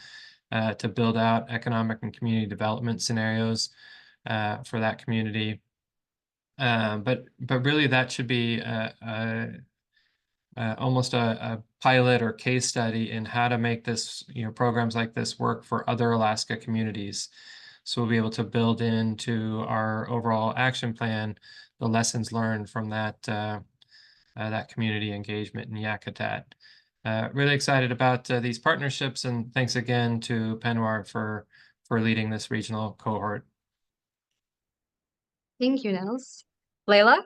to build out economic and community development scenarios for that community. But really that should be almost a pilot or case study in how to make this, programs like this work for other Alaska communities. So we'll be able to build into our overall action plan the lessons learned from that community engagement in Yakutat. Really excited about these partnerships, and thanks again to PNWER for leading this regional cohort. Thank you, Nils. Layla?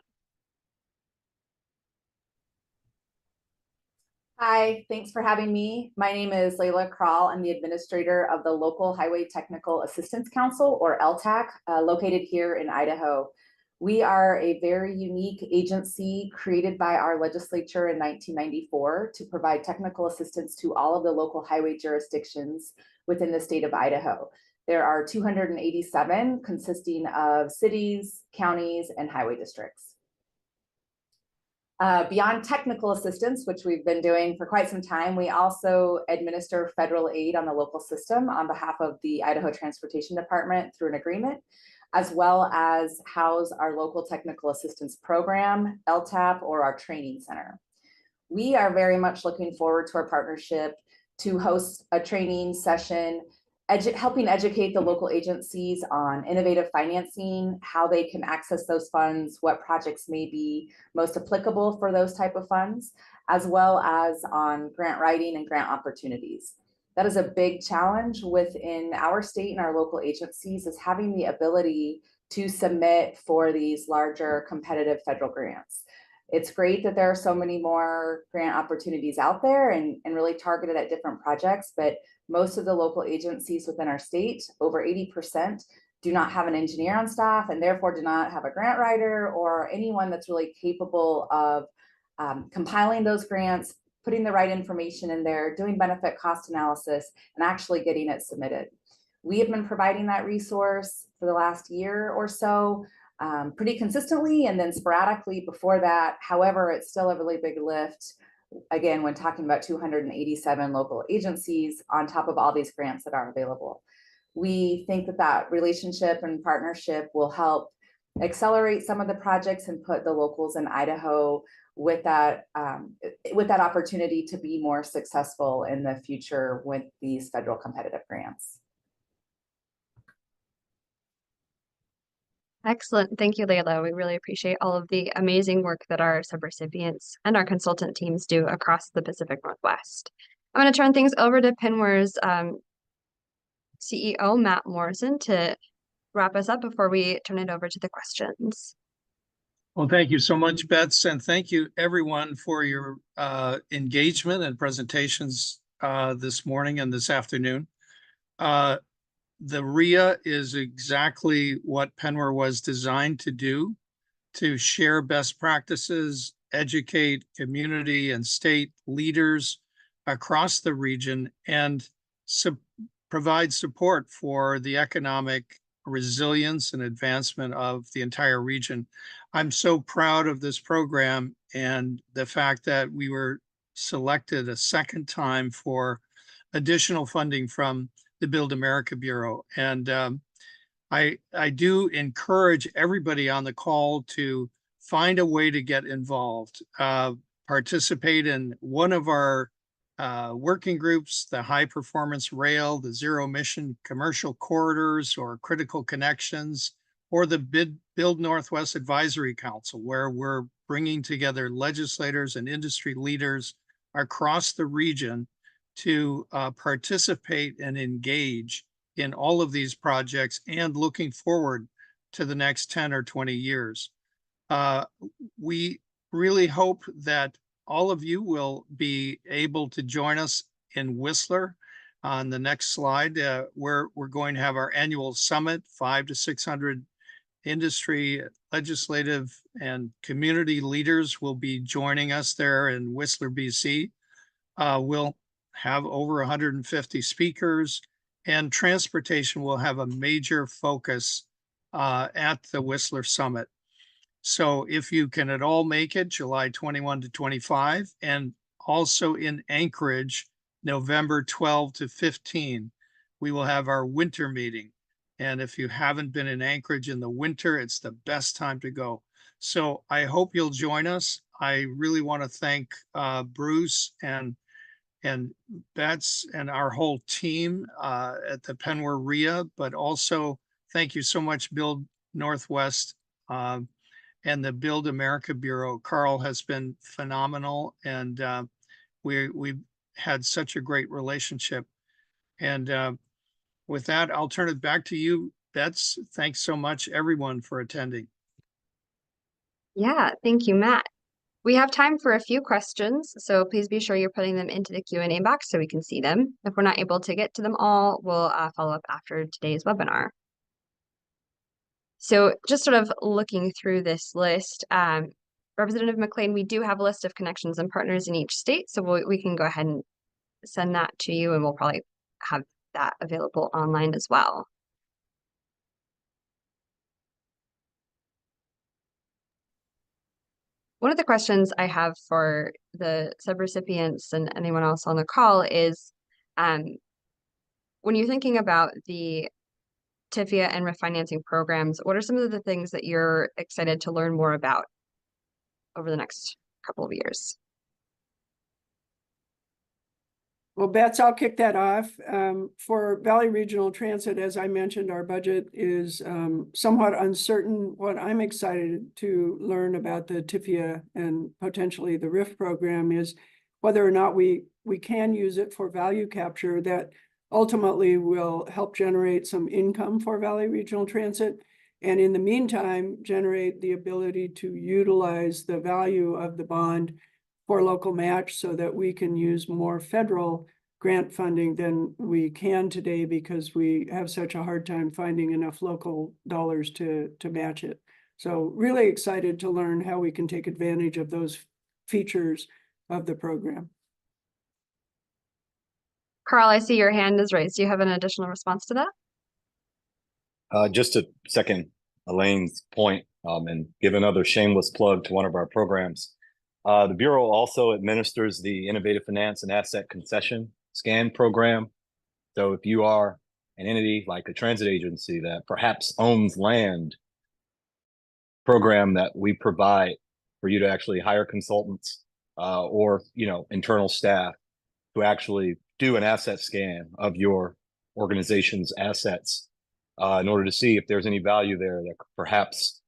Hi, thanks for having me. My name is Layla Kral. I'm the administrator of the Local Highway Technical Assistance Council, or LTAC, located here in Idaho. We are a very unique agency created by our legislature in 1994 to provide technical assistance to all of the local highway jurisdictions within the state of Idaho. There are 287 consisting of cities, counties, and highway districts. Beyond technical assistance, which we've been doing for quite some time, we also administer federal aid on the local system on behalf of the Idaho Transportation Department through an agreement, as well as house our local technical assistance program, LTAP, or our training center. We are very much looking forward to our partnership to host a training session helping educate the local agencies on innovative financing, how they can access those funds, what projects may be most applicable for those type of funds, as well as on grant writing and grant opportunities. That is a big challenge within our state and our local agencies, is having the ability to submit for these larger competitive federal grants. It's great that there are so many more grant opportunities out there and really targeted at different projects, but most of the local agencies within our state, over 80%, do not have an engineer on staff and therefore do not have a grant writer or anyone that's really capable of compiling those grants, putting the right information in there, doing benefit cost analysis, and actually getting it submitted. We have been providing that resource for the last year or so. pretty consistently and then sporadically before that. However, it's still a really big lift. Again, when talking about 287 local agencies on top of all these grants that are available. We think that that relationship and partnership will help accelerate some of the projects and put the locals in Idaho with that opportunity to be more successful in the future with these federal competitive grants. Excellent. Thank you, Layla. We really appreciate all of the amazing work that our subrecipients and our consultant teams do across the Pacific Northwest. I'm going to turn things over to PNWER's CEO, Matt Morrison, to wrap us up before we turn it over to the questions. Well, thank you so much, Bets, and thank you everyone for your engagement and presentations this morning and this afternoon. The RIA is exactly what PNWER was designed to do, to share best practices, educate community and state leaders across the region, and provide support for the economic resilience and advancement of the entire region. I'm so proud of this program and the fact that we were selected a second time for additional funding from the Build America Bureau. And I do encourage everybody on the call to find a way to get involved, participate in one of our working groups, the High Performance Rail, the Zero Emission Commercial Corridors or Critical Connections, or the Build Northwest Advisory Council, where we're bringing together legislators and industry leaders across the region to participate and engage in all of these projects and looking forward to the next 10 or 20 years. We really hope that all of you will be able to join us in Whistler on the next slide, where we're going to have our annual summit. 500 to 600 industry, legislative, and community leaders will be joining us there in Whistler, BC. We'll have over 150 speakers, and transportation will have a major focus at the Whistler Summit. So if you can at all make it, July 21 to 25, and also in Anchorage, November 12 to 15, we will have our winter meeting. And if you haven't been in Anchorage in the winter, it's the best time to go. So I hope you'll join us. I really want to thank Bruce and Bets and our whole team at the PNWER RIA, but also thank you so much, Build Northwest and the Build America Bureau. Carl has been phenomenal, and we've had such a great relationship. And with that, I'll turn it back to you, Bets. Thanks so much, everyone, for attending. Yeah, thank you, Matt. We have time for a few questions, so please be sure you're putting them into the Q&A box so we can see them. If we're not able to get to them all, we'll follow up after today's webinar. So just sort of looking through this list, Representative McLean, we do have a list of connections and partners in each state, so we can go ahead and send that to you, and we'll probably have that available online as well. One of the questions I have for the subrecipients and anyone else on the call is, when you're thinking about the TIFIA and refinancing programs, what are some of the things that you're excited to learn more about over the next couple of years? Well, Bets, I'll kick that off. For Valley Regional Transit, as I mentioned, our budget is somewhat uncertain. What I'm excited to learn about the TIFIA and potentially the RIF program is whether or not we can use it for value capture that ultimately will help generate some income for Valley Regional Transit. And in the meantime, generate the ability to utilize the value of the bond for local match so that we can use more federal grant funding than we can today because we have such a hard time finding enough local dollars to match it. So really excited to learn how we can take advantage of those features of the program. Carl, I see your hand is raised. Do you have an additional response to that? Just to second Elaine's point, And give another shameless plug to one of our programs. The Bureau also administers the Innovative Finance and Asset Concession Scan program. So if you are an entity like a transit agency that perhaps owns land, program that we provide for you to actually hire consultants or internal staff to actually do an asset scan of your organization's assets in order to see if there's any value there that could perhaps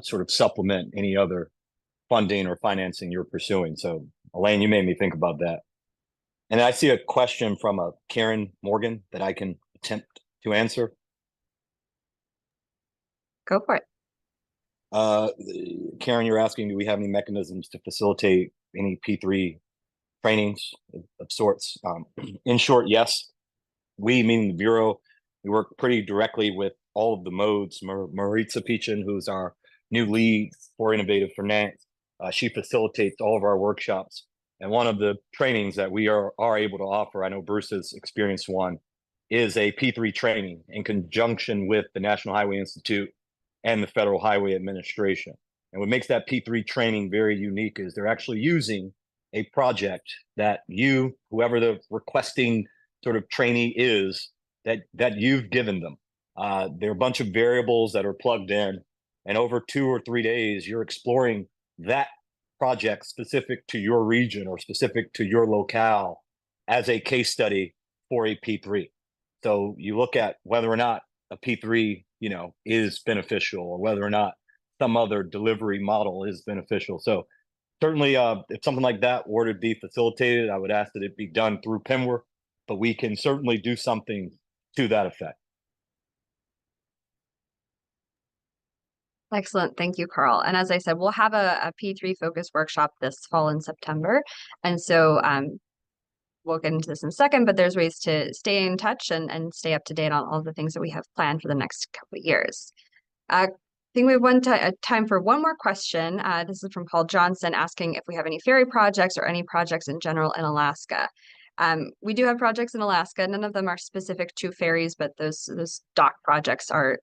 sort of supplement any other funding or financing you're pursuing. So Elaine, you made me think about that. And I see a question from a Karen Morgan that I can attempt to answer. Go for it. Karen, you're asking, do we have any mechanisms to facilitate any P3 trainings of sorts? In short, yes. We, meaning the Bureau, we work pretty directly with all of the modes. Maritza Peachin, who's our new lead for Innovative Finance, she facilitates all of our workshops. And one of the trainings that we are able to offer, I know Bruce has experienced one, is a P3 training in conjunction with the National Highway Institute and the Federal Highway Administration. And what makes that P3 training very unique is they're actually using a project that you, whoever the requesting sort of trainee is, that you've given them. There are a bunch of variables that are plugged in, and over 2 or 3 days, you're exploring that project specific to your region or specific to your locale as a case study for a P3. So you look at whether or not a P3, is beneficial, or whether or not some other delivery model is beneficial. So certainly, if something like that were to be facilitated, I would ask that it be done through PNWER, but we can certainly do something to that effect. Excellent. Thank you, Carl. And as I said, we'll have a P3 focus workshop this fall in September. And so we'll get into this in a second, but there's ways to stay in touch and stay up to date on all the things that we have planned for the next couple of years. I think we have time for one more question. This is from Paul Johnson asking if we have any ferry projects or any projects in general in Alaska. We do have projects in Alaska. None of them are specific to ferries, but those dock projects are,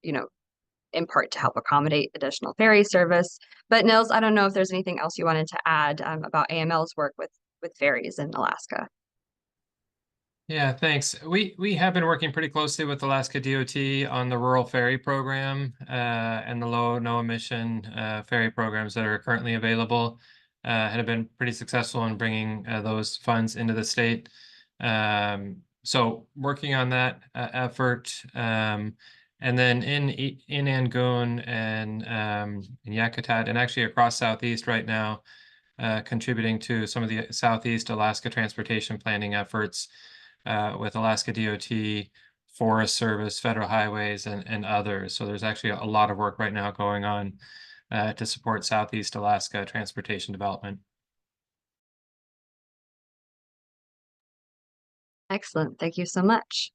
in part to help accommodate additional ferry service. But Nils, I don't know if there's anything else you wanted to add about AML's work with ferries in Alaska. Yeah, thanks. We have been working pretty closely with Alaska DOT on the rural ferry program and the low, no emission ferry programs that are currently available and have been pretty successful in bringing those funds into the state. So working on that effort. And then in Angoon and in Yakutat and actually across Southeast right now, contributing to some of the Southeast Alaska transportation planning efforts with Alaska DOT, Forest Service, Federal Highways, and others. So there's actually a lot of work right now going on to support Southeast Alaska transportation development. Excellent. Thank you so much.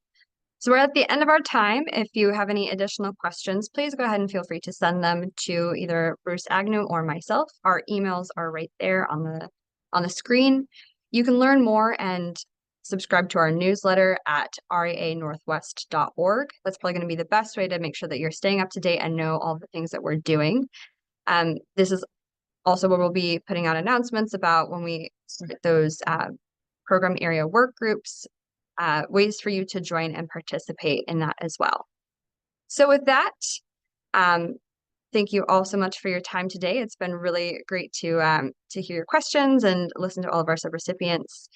So we're at the end of our time. If you have any additional questions, please go ahead and feel free to send them to either Bruce Agnew or myself. Our emails are right there on the screen. You can learn more and subscribe to our newsletter at reanorthwest.org. That's probably going to be the best way to make sure that you're staying up to date and know all the things that we're doing. This is also where we'll be putting out announcements about when we start those program area work groups, ways for you to join and participate in that as well. So with that, thank you all so much for your time today. It's been really great to hear your questions and listen to all of our subrecipients.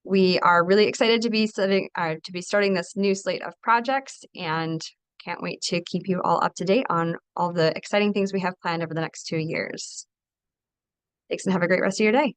We are really excited to be starting this new slate of projects and can't wait to keep you all up to date on all the exciting things we have planned over the next 2 years. Thanks and have a great rest of your day.